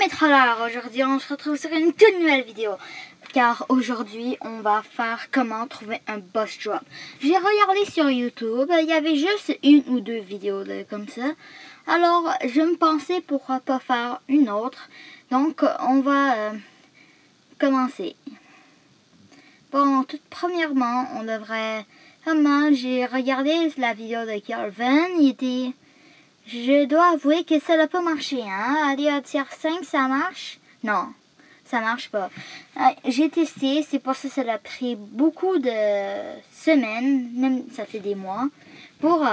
mes trollards, aujourd'hui on se retrouve sur une toute nouvelle vidéo. Car aujourd'hui on va faire comment trouver un boss drop. J'ai regardé sur YouTube, il y avait juste une ou deux vidéos comme ça. Alors je me pensais pourquoi pas faire une autre. Donc on va commencer. Bon, tout premièrement on devrait... Comment j'ai regardé la vidéo de Kelvin, il était... Je dois avouer que ça n'a pas marché, hein. Aller à tier 5, ça marche? Non, ça marche pas. J'ai testé, c'est pour ça que ça a pris beaucoup de semaines, même ça fait des mois, pour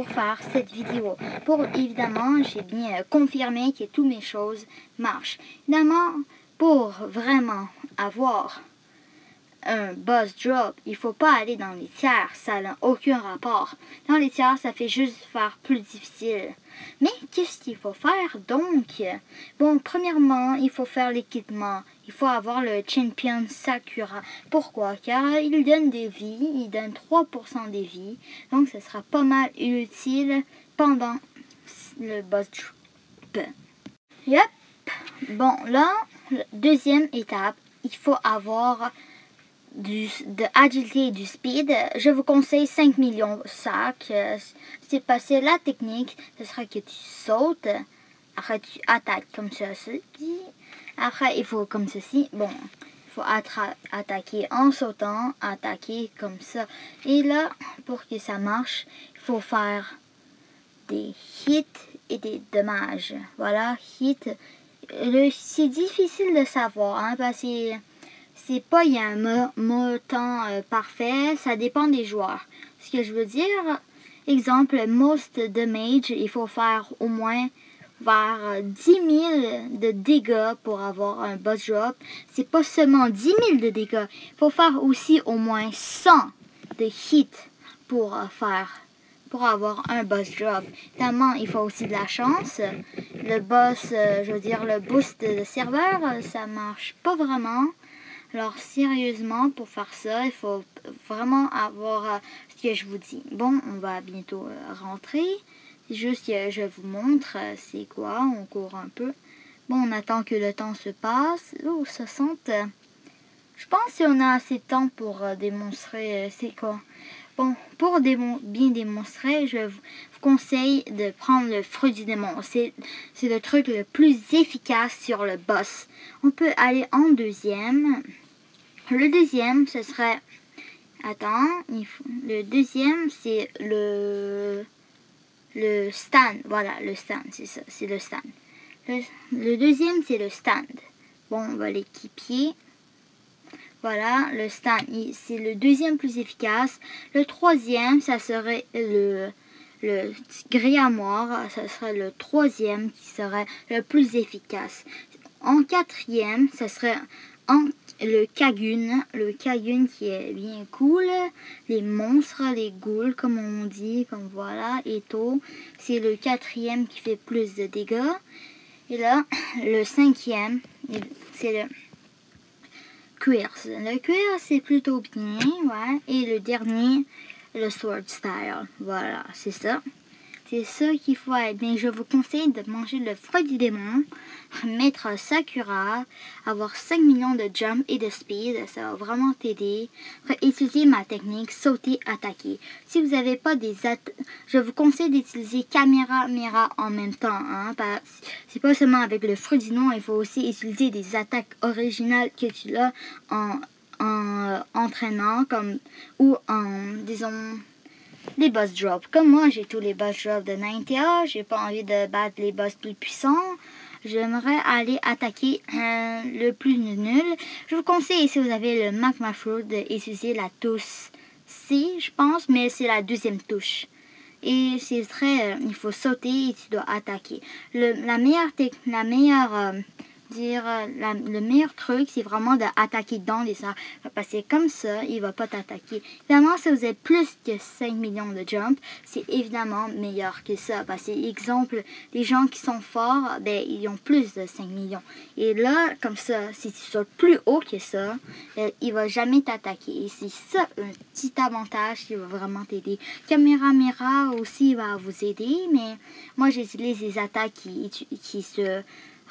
faire cette vidéo. Pour, évidemment, j'ai bien confirmé que toutes mes choses marchent. Évidemment, pour vraiment avoir un boss drop, il faut pas aller dans les tiers, ça n'a aucun rapport. Dans les tiers, ça fait juste faire plus difficile. Mais qu'est-ce qu'il faut faire donc? Bon, premièrement, il faut faire l'équipement. Il faut avoir le Champion Sakura. Pourquoi? Car il donne des vies, il donne 3% des vies. Donc, ce sera pas mal utile pendant le boss drop. Yep. Bon, là, deuxième étape, il faut avoir de agilité et du speed. Je vous conseille 5 millions sacs. C'est passé la technique, ce sera que tu sautes, après tu attaques comme ceci, après il faut comme ceci. Bon, il faut attaquer en sautant, attaquer comme ça. Et là, pour que ça marche, il faut faire des hits et des dommages. Voilà, hit. C'est difficile de savoir, hein, parce que c'est pas, il y a un montant parfait, ça dépend des joueurs. Ce que je veux dire, exemple, most damage, il faut faire au moins vers 10 000 de dégâts pour avoir un boss drop. C'est pas seulement 10 000 de dégâts, il faut faire aussi au moins 100 de hits pour avoir un boss drop. Évidemment, il faut aussi de la chance. Le boss, je veux dire, le boost de serveur, ça marche pas vraiment. Alors, sérieusement, pour faire ça, il faut vraiment avoir ce que je vous dis. Bon, on va bientôt rentrer. C'est juste que je vous montre c'est quoi. On court un peu. Bon, on attend que le temps se passe. Oh, ça sent... je pense qu'on a assez de temps pour démontrer c'est quoi. Bon, pour bien démontrer, je vous conseille de prendre le fruit du démon. C'est le truc le plus efficace sur le boss. On peut aller en deuxième. Le deuxième, ce serait... Attends, le deuxième, c'est le stand. Voilà, le stand, c'est ça, c'est le stand. Le deuxième, c'est le stand. Bon, on va l'équiper. Voilà, le stand, c'est le deuxième plus efficace. Le troisième, ça serait le grimoire. Ça serait le troisième qui serait le plus efficace. En quatrième, ça serait le Kagun qui est bien cool. Les monstres, les ghouls, comme on dit, comme voilà, Eto. C'est le quatrième qui fait plus de dégâts. Et là, le cinquième, c'est le cuir. Le cuir, c'est plutôt bien, ouais. Et le dernier, le sword style. Voilà, c'est ça. C'est ça qu'il faut être. Mais je vous conseille de manger le fruit du démon, mettre Sakura, avoir 5 millions de jump et de speed. Ça va vraiment t'aider. Utiliser ma technique, sauter, attaquer. Si vous n'avez pas je vous conseille d'utiliser caméra en même temps. Hein, c'est pas seulement avec le fruit du démon, il faut aussi utiliser des attaques originales que tu as en entraînant, ou en, disons... les boss drops. Comme moi, j'ai tous les boss drops de 90A. J'ai pas envie de battre les boss plus puissants. J'aimerais aller attaquer le plus nul. Je vous conseille, si vous avez le magma fruit, d'utiliser la touche C, je pense, mais c'est la deuxième touche. Et c'est très... il faut sauter et tu dois attaquer. Le meilleur truc, c'est vraiment d'attaquer dans les arbres. Parce que comme ça, il va pas t'attaquer. Évidemment, si vous avez plus que 5 millions de jump, c'est évidemment meilleur que ça. Parce que, exemple, les gens qui sont forts, ben, ils ont plus de 5 millions. Et là, comme ça, si tu sautes plus haut que ça, ben, il va jamais t'attaquer. Et c'est ça, un petit avantage qui va vraiment t'aider. Caméra aussi va vous aider, mais moi, j'utilise des attaques qui se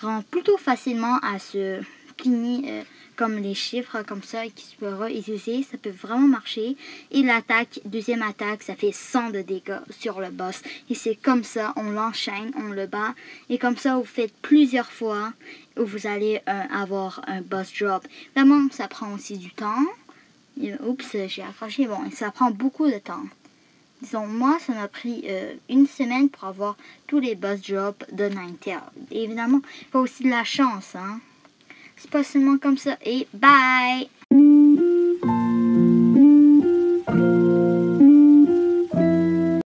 rend plutôt facilement à se plier comme les chiffres comme ça qui se peut réutiliser. Ça peut vraiment marcher. Et l'attaque, deuxième attaque, ça fait 100 de dégâts sur le boss. Et c'est comme ça, on l'enchaîne, on le bat. Et comme ça, vous faites plusieurs fois où vous allez avoir un boss drop. Vraiment, ça prend aussi du temps. Oups, j'ai accroché. Bon, ça prend beaucoup de temps. Disons, moi, ça m'a pris une semaine pour avoir tous les boss drops de Ninetales. Et évidemment, il faut aussi de la chance, hein. C'est pas seulement comme ça. Et bye!